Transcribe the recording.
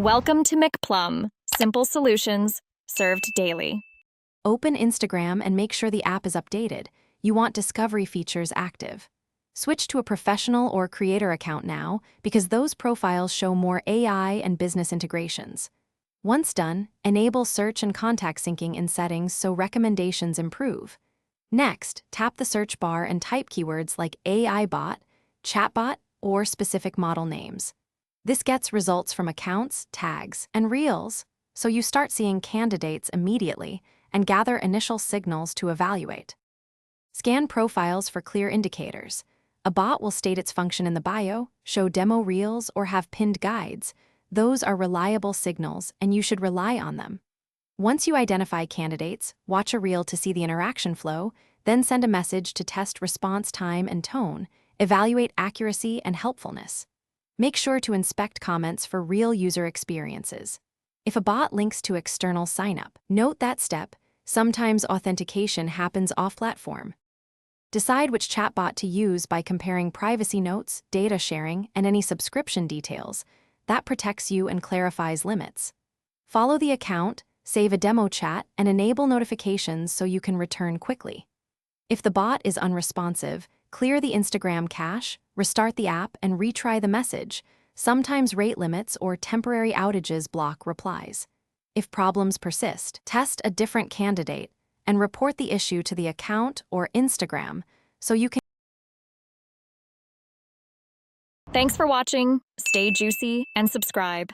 Welcome to McPlum, simple solutions served daily. Open Instagram and make sure the app is updated. You want discovery features active. Switch to a professional or creator account now because those profiles show more AI and business integrations. Once done, enable search and contact syncing in settings so recommendations improve. Next, tap the search bar and type keywords like AI bot, chatbot, or specific model names. This gets results from accounts, tags, and reels, so you start seeing candidates immediately and gather initial signals to evaluate. Scan profiles for clear indicators. A bot will state its function in the bio, show demo reels, or have pinned guides. Those are reliable signals, and you should rely on them. Once you identify candidates, watch a reel to see the interaction flow, then send a message to test response time and tone, evaluate accuracy and helpfulness. Make sure to inspect comments for real user experiences. If a bot links to external signup, note that step. Sometimes authentication happens off-platform. Decide which chatbot to use by comparing privacy notes, data sharing, and any subscription details. That protects you and clarifies limits. Follow the account, save a demo chat, and enable notifications so you can return quickly. If the bot is unresponsive, clear the Instagram cache, restart the app, and retry the message. Sometimes rate limits or temporary outages block replies. If problems persist, test a different candidate and report the issue to the account or Instagram so you can. Thanks for watching. Stay juicy and subscribe.